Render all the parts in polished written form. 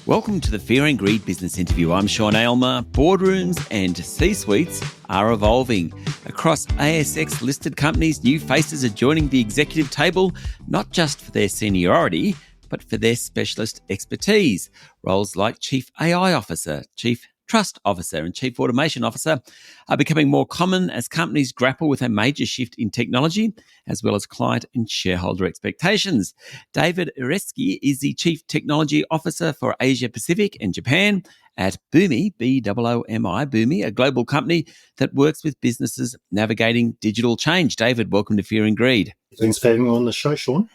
Welcome to the Fear and Greed Business Interview. I'm Sean Aylmer. Boardrooms and C-suites are evolving. Across ASX-listed companies, new faces are joining the executive table, not just for their seniority, but for their specialist expertise. Roles like Chief AI Officer, Chief Trust Officer and Chief Automation Officer are becoming more common as companies grapple with a major shift in technology, as well as client and shareholder expectations. David Irecki is the Chief Technology Officer for Asia Pacific and Japan at Boomi, B-O-O-M-I, Boomi, a global company that works with businesses navigating digital change. David, welcome to Fear and Greed. Thanks for having me on the show, Sean.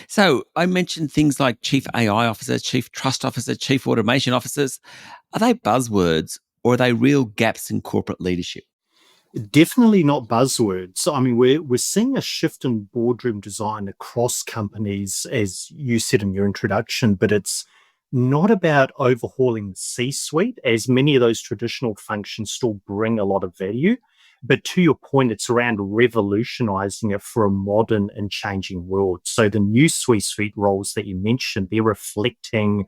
So I mentioned things like Chief AI Officer, Chief Trust Officer, Chief Automation Officers. Are they buzzwords or are they real gaps in corporate leadership? Definitely not buzzwords. I mean, we're seeing a shift in boardroom design across companies, as you said in your introduction, but it's not about overhauling the C-suite, as many of those traditional functions still bring a lot of value. But to your point, it's around revolutionizing it for a modern and changing world. So the new C-suite roles that you mentioned, they're reflecting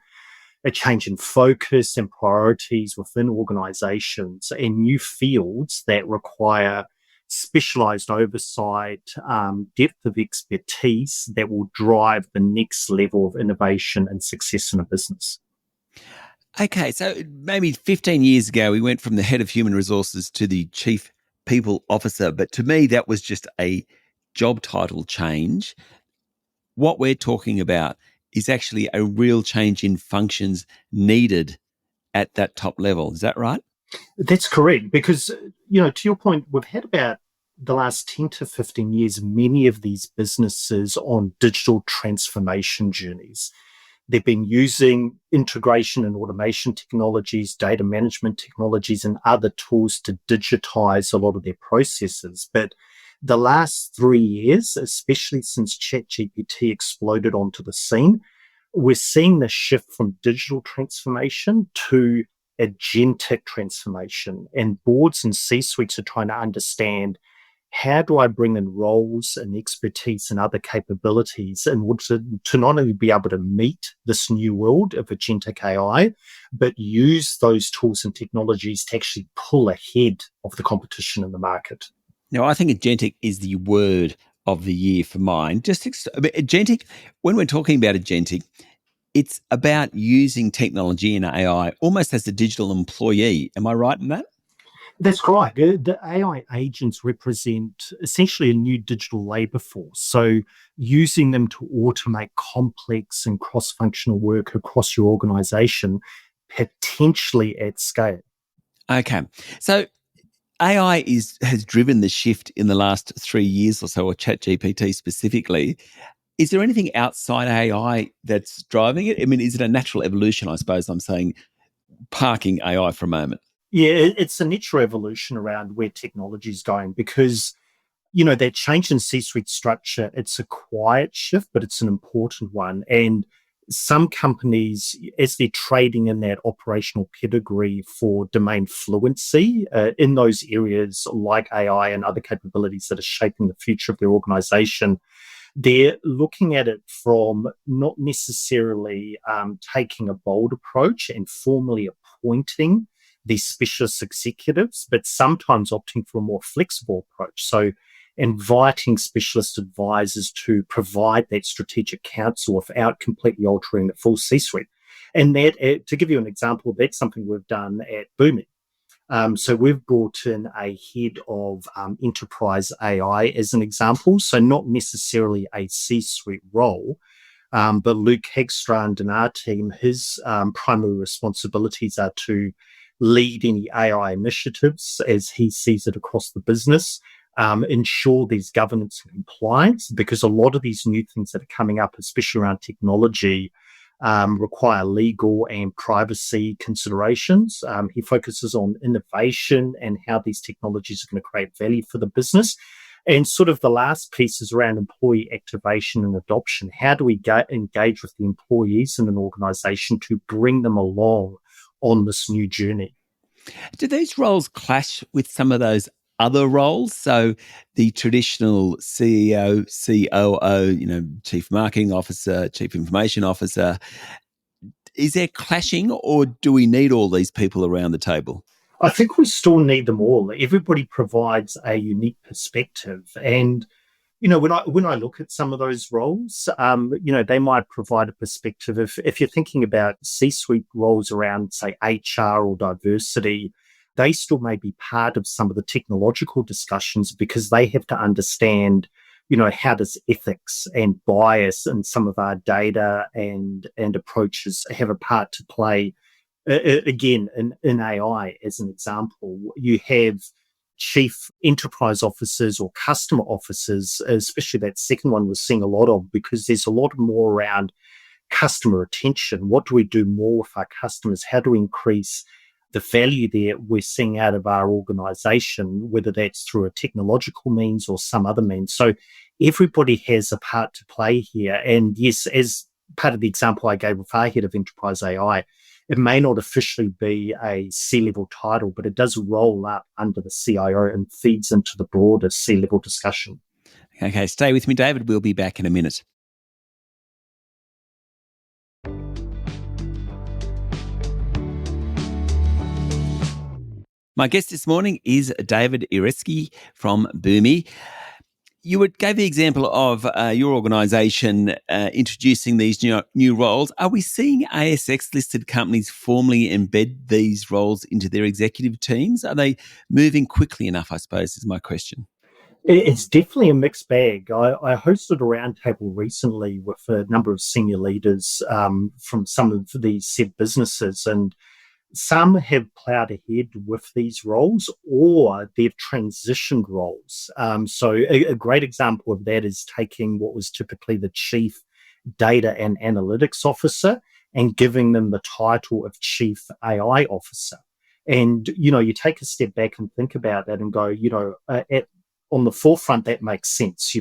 a change in focus and priorities within organizations and new fields that require specialized oversight, depth of expertise that will drive the next level of innovation and success in a business. Okay, so maybe 15 years ago, we went from the head of human resources to the chief people officer, but to me, that was just a job title change. What we're talking about is actually a real change in functions needed at that top level. Is that right? That's correct, because, to your point, we've had about the last 10 to 15 years, many of these businesses on digital transformation journeys. They've been using integration and automation technologies, data management technologies, and other tools to digitize a lot of their processes. But the last 3 years, especially since ChatGPT exploded onto the scene, we're seeing the shift from digital transformation to agentic transformation. And boards and C-suites are trying to understand, how do I bring in roles and expertise and other capabilities in order to not only be able to meet this new world of agentic AI, but use those tools and technologies to actually pull ahead of the competition in the market? Now, I think agentic is the word of the year for mine. Agentic, when we're talking about agentic, it's about using technology and AI almost as a digital employee. Am I right in that? That's right. The AI agents represent essentially a new digital labor force. So using them to automate complex and cross-functional work across your organization, potentially at scale. Okay. So AI has driven the shift in the last 3 years or so, or ChatGPT specifically. Is there anything outside AI that's driving it? I mean, is it a natural evolution, I suppose I'm saying, parking AI for a moment? Yeah, it's a natural evolution around where technology is going, because, that change in C-suite structure, it's a quiet shift, but it's an important one. And some companies, as they're trading in that operational pedigree for domain fluency in those areas like AI and other capabilities that are shaping the future of their organization, they're looking at it from not necessarily taking a bold approach and formally appointing these specialist executives, but sometimes opting for a more flexible approach. So inviting specialist advisors to provide that strategic counsel without completely altering the full C-suite. And that, to give you an example, that's something we've done at Boomi. So we've brought in a head of enterprise AI as an example. So not necessarily a C-suite role, but Luke Hagstrand and our team, his primary responsibilities are to lead any AI initiatives as he sees it across the business, ensure there's governance and compliance, because a lot of these new things that are coming up, especially around technology, require legal and privacy considerations. He focuses on innovation and how these technologies are going to create value for the business. And sort of the last piece is around employee activation and adoption. How do we engage with the employees in an organization to bring them along on this new journey? Do these roles clash with some of those other roles? So the traditional CEO, COO, Chief Marketing Officer, Chief Information Officer, Is there clashing, or do we need all these people around the table? I think we still need them all. Everybody provides a unique perspective. And when I look at some of those roles, they might provide a perspective. If you're thinking about C-suite roles around, say, HR or diversity, they still may be part of some of the technological discussions because they have to understand, how does ethics and bias and some of our data and approaches have a part to play. Again, in AI, as an example, you have chief enterprise officers or customer officers, especially that second one we're seeing a lot of because there's a lot more around customer retention. What do we do more with our customers? How do we increase the value there we're seeing out of our organization, whether that's through a technological means or some other means? So everybody has a part to play here. And yes, as part of the example I gave with our head of enterprise AI, it may not officially be a C-level title, but it does roll up under the CIO and feeds into the broader C-level discussion. Okay, stay with me, David. We'll be back in a minute. My guest this morning is David Irecki from Boomi. You gave the example of your organisation introducing these new roles. Are we seeing ASX-listed companies formally embed these roles into their executive teams? Are they moving quickly enough, I suppose, is my question. It's definitely a mixed bag. I hosted a roundtable recently with a number of senior leaders from some of these said businesses, and some have ploughed ahead with these roles or they've transitioned roles. So a great example of that is taking what was typically the chief data and analytics officer and giving them the title of chief AI officer. And, you take a step back and think about that and go, on the forefront, that makes sense.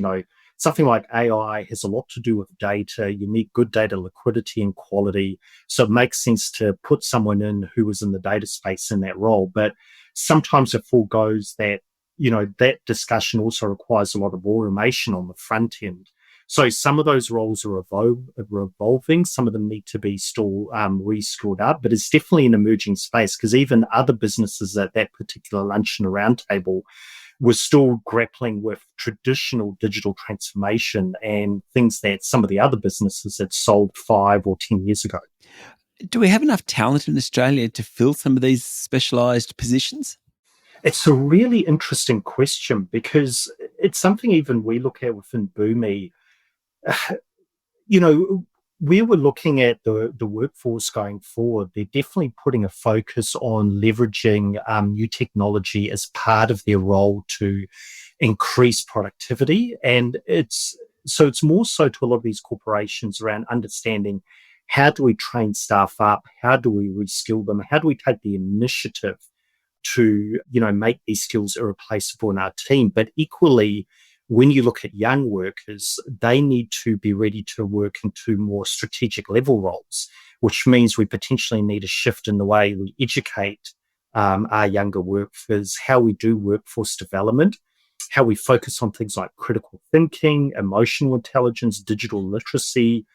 Something like AI has a lot to do with data. You need good data liquidity and quality. So it makes sense to put someone in who was in the data space in that role. But sometimes it foregoes that, that discussion also requires a lot of automation on the front end. So some of those roles are evolving. Some of them need to be still reskilled up, but it's definitely an emerging space because even other businesses at that particular luncheon roundtable we're still grappling with traditional digital transformation and things that some of the other businesses had sold 5 or 10 years ago. Do we have enough talent in Australia to fill some of these specialised positions? It's a really interesting question because it's something even we look at within Boomi. Where we're looking at the workforce going forward, they're definitely putting a focus on leveraging new technology as part of their role to increase productivity. And it's more so to a lot of these corporations around understanding how do we train staff up? How do we reskill them? How do we take the initiative to, make these skills irreplaceable in our team? But equally, when you look at young workers, they need to be ready to work into more strategic level roles, which means we potentially need a shift in the way we educate our younger workers, how we do workforce development, how we focus on things like critical thinking, emotional intelligence, digital literacy,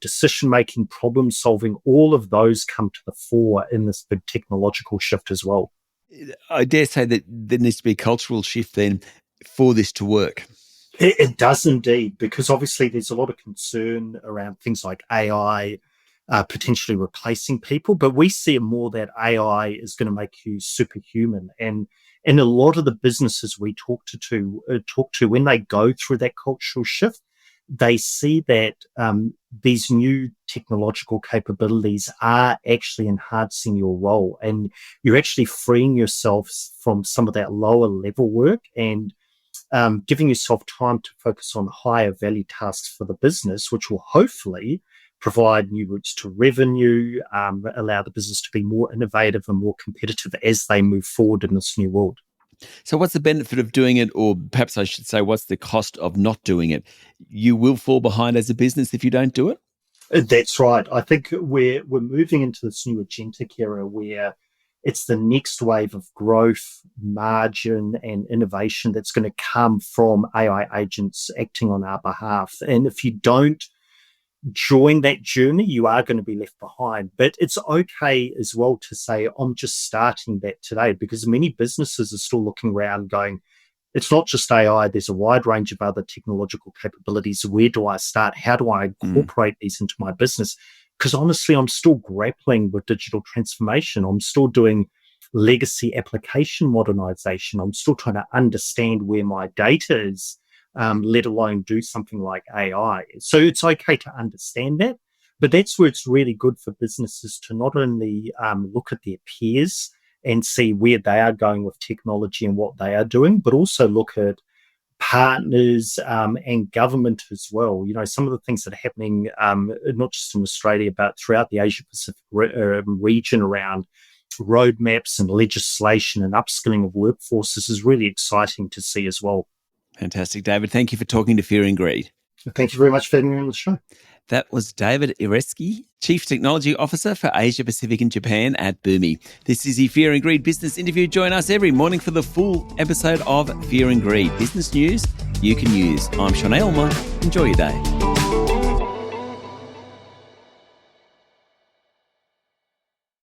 decision-making, problem-solving. All of those come to the fore in this big technological shift as well. I dare say that there needs to be a cultural shift then for this to work. It does indeed, because obviously there's a lot of concern around things like AI potentially replacing people, but we see it more that AI is going to make you superhuman. And a lot of the businesses we talk to when they go through that cultural shift, they see that these new technological capabilities are actually enhancing your role, and you're actually freeing yourself from some of that lower level work and giving yourself time to focus on higher value tasks for the business, which will hopefully provide new routes to revenue, allow the business to be more innovative and more competitive as they move forward in this new world. So what's the benefit of doing it, or perhaps I should say, what's the cost of not doing it? You will fall behind as a business if you don't do it? That's right. I think we're moving into this new agentic era where it's the next wave of growth, margin, and innovation that's going to come from AI agents acting on our behalf. And if you don't during that journey, you are going to be left behind. But it's okay as well to say, I'm just starting that today, because many businesses are still looking around going, it's not just AI, there's a wide range of other technological capabilities. Where do I start? How do I incorporate these into my business? Because honestly, I'm still grappling with digital transformation. I'm still doing legacy application modernization. I'm still trying to understand where my data is, let alone do something like AI. So it's okay to understand that, but that's where it's really good for businesses to not only look at their peers and see where they are going with technology and what they are doing, but also look at partners and government as well. You know, some of the things that are happening, not just in Australia, but throughout the Asia Pacific region around roadmaps and legislation and upskilling of workforces is really exciting to see as well. Fantastic, David. Thank you for talking to Fear and Greed. Thank you very much for having me on the show. That was David Irecki, Chief Technology Officer for Asia Pacific and Japan at Boomi. This is the Fear and Greed Business Interview. Join us every morning for the full episode of Fear and Greed. Business news you can use. I'm Sean Aylmer. Enjoy your day.